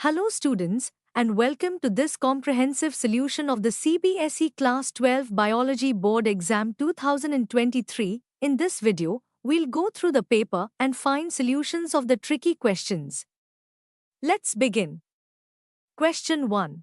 Hello students, and welcome to this comprehensive solution of the CBSE Class 12 Biology Board Exam 2023. In this video, we'll go through the paper and find solutions of the tricky questions. Let's begin. Question 1.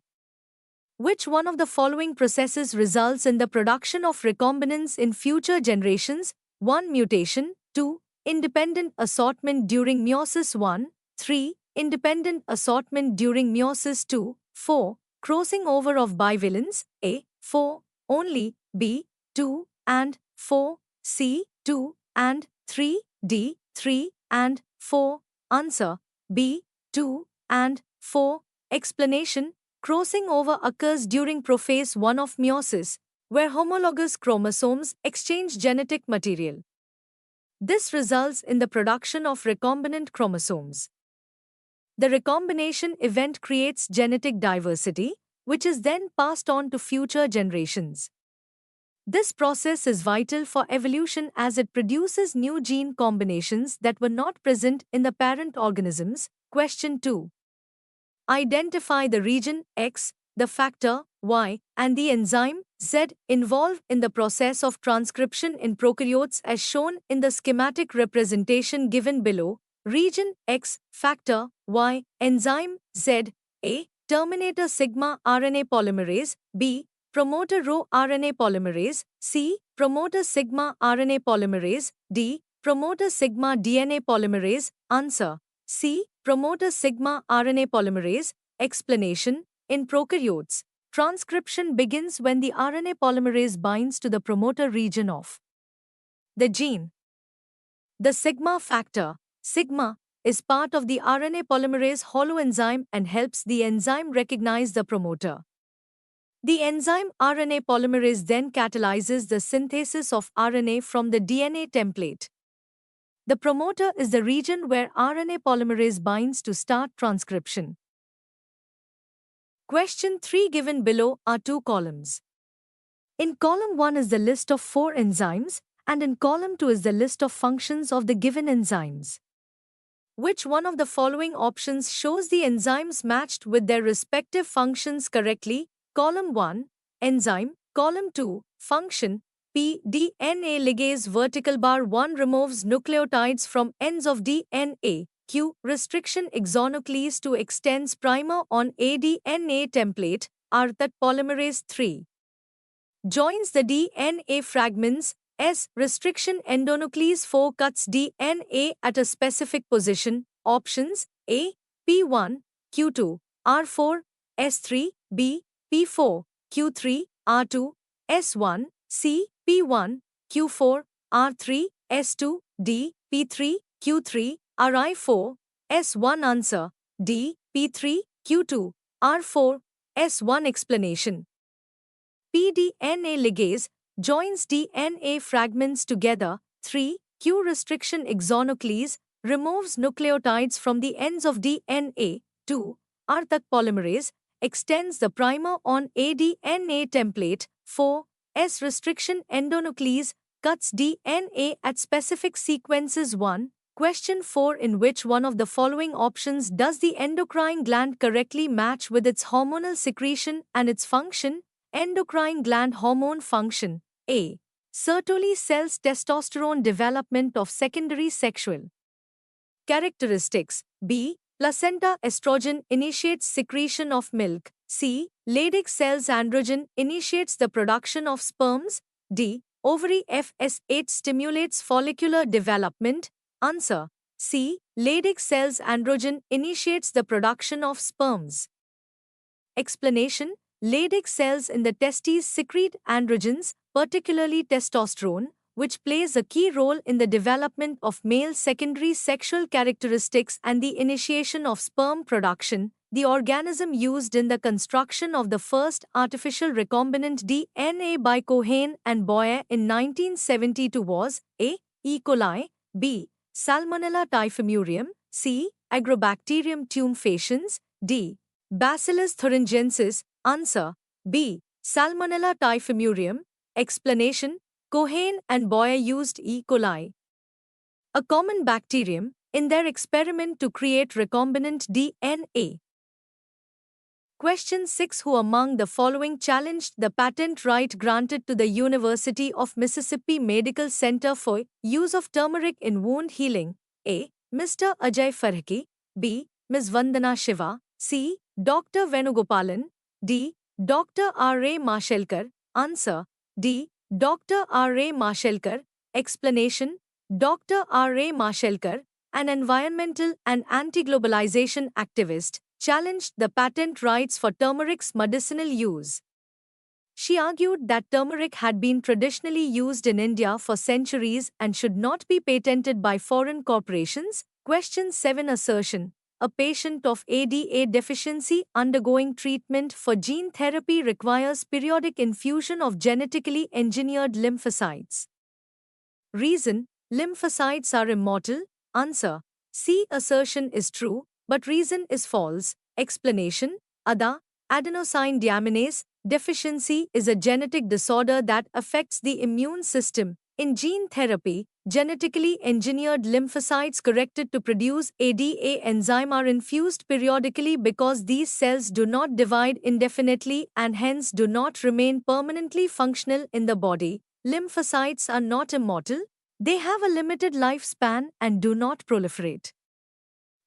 Which one of the following processes results in the production of recombinants in future generations? 1. Mutation. 2. Independent assortment during meiosis 1. 3. Independent assortment during meiosis 2. 4. Crossing over of bivalents. A. 4. Only. B. 2 and 4. C. 2 and 3. D. 3 and 4. Answer. B. 2 and 4. Explanation. Crossing over occurs during prophase 1 of meiosis, where homologous chromosomes exchange genetic material. This results in the production of recombinant chromosomes. The recombination event creates genetic diversity, which is then passed on to future generations. This process is vital for evolution as it produces new gene combinations that were not present in the parent organisms. Question 2. Identify the region X, the factor Y, and the enzyme Z involved in the process of transcription in prokaryotes as shown in the schematic representation given below. Region X, factor Y, enzyme Z. A. Terminator sigma RNA polymerase. B. Promoter rho RNA polymerase. C. Promoter sigma RNA polymerase. D. Promoter sigma DNA polymerase. Answer. C. Promoter sigma RNA polymerase. Explanation. In prokaryotes, transcription begins when the RNA polymerase binds to the promoter region of the gene. The sigma factor, sigma, is part of the RNA polymerase holoenzyme and helps the enzyme recognize the promoter. The enzyme RNA polymerase then catalyzes the synthesis of RNA from the DNA template. The promoter is the region where RNA polymerase binds to start transcription. Question 3 given below are two columns. In column 1 is the list of 4 enzymes, and in column 2 is the list of functions of the given enzymes. Which one of the following options shows the enzymes matched with their respective functions correctly? Column 1, enzyme. Column 2, function. P. DNA ligase vertical bar 1 removes nucleotides from ends of DNA. Q. Restriction exonuclease 2 extends primer on aDNA template. R. That polymerase 3 joins the DNA fragments. S. Restriction endonuclease 4 cuts DNA at a specific position. Options A. P1, Q2, R4, S3. B. P4, Q3, R2, S1. C. P1, Q4, R3, S2. D. P3, Q3, Ri4, S1. Answer. D. P3, Q2, R4, S1. Explanation. pDNA ligase joins DNA fragments together. 3. Q. Restriction exonuclease removes nucleotides from the ends of DNA. 2. R-Tuk polymerase extends the primer on aDNA template. 4. S. Restriction endonuclease cuts DNA at specific sequences. 1. Question 4. In which one of the following options does the endocrine gland correctly match with its hormonal secretion and its function? Endocrine gland hormone function. A. Sertoli cells testosterone development of secondary sexual characteristics. B. Placenta estrogen initiates secretion of milk. C. Leydig cells androgen initiates the production of sperms. D. Ovary FSH stimulates follicular development. Answer. C. Leydig cells androgen initiates the production of sperms. Explanation. Leydig cells in the testes secrete androgens, particularly testosterone, which plays a key role in the development of male secondary sexual characteristics and the initiation of sperm production. The organism used in the construction of the first artificial recombinant DNA by Cohen and Boyer in 1972 was A. E. coli, B. Salmonella typhimurium, C. Agrobacterium tumefaciens, D. Bacillus thuringiensis. Answer. B. Salmonella typhimurium. Explanation. Cohen and Boyer used E. coli, a common bacterium, in their experiment to create recombinant DNA. Question 6. Who among the following challenged the patent right granted to the University of Mississippi Medical Center for use of turmeric in wound healing? A. Mr. Ajay Farhaki. B. Ms. Vandana Shiva. C. Dr. Venugopalan. D. Dr. R. A. Mashelkar. Answer. D. Dr. R. A. Mashelkar. Explanation. Dr. R. A. Mashelkar, an environmental and anti-globalization activist, challenged the patent rights for turmeric's medicinal use. She argued that turmeric had been traditionally used in India for centuries and should not be patented by foreign corporations. Question 7. Assertion. A patient of ADA deficiency undergoing treatment for gene therapy requires periodic infusion of genetically engineered lymphocytes. Reason. Lymphocytes are immortal. Answer. C. Assertion is true, but reason is false. Explanation. ADA, adenosine deaminase deficiency, is a genetic disorder that affects the immune system. In gene therapy, genetically engineered lymphocytes corrected to produce ADA enzyme are infused periodically because these cells do not divide indefinitely and hence do not remain permanently functional in the body. Lymphocytes are not immortal. They have a limited lifespan and do not proliferate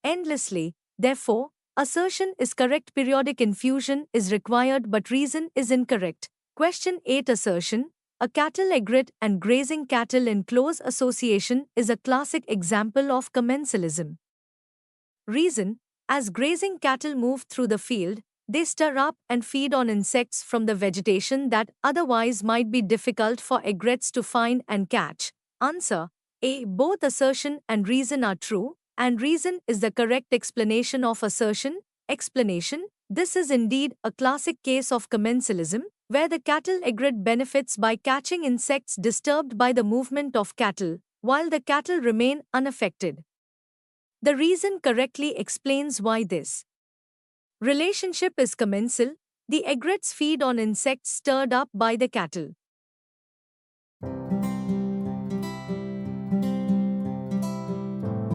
endlessly. Therefore, assertion is correct. Periodic infusion is required but reason is incorrect. Question 8. Assertion. A cattle egret and grazing cattle in close association is a classic example of commensalism. Reason. As grazing cattle move through the field, they stir up and feed on insects from the vegetation that otherwise might be difficult for egrets to find and catch. Answer. A. Both assertion and reason are true, and reason is the correct explanation of assertion. Explanation. This is indeed a classic case of commensalism, where the cattle egret benefits by catching insects disturbed by the movement of cattle, while the cattle remain unaffected. The reason correctly explains why this relationship is commensal. The egrets feed on insects stirred up by the cattle.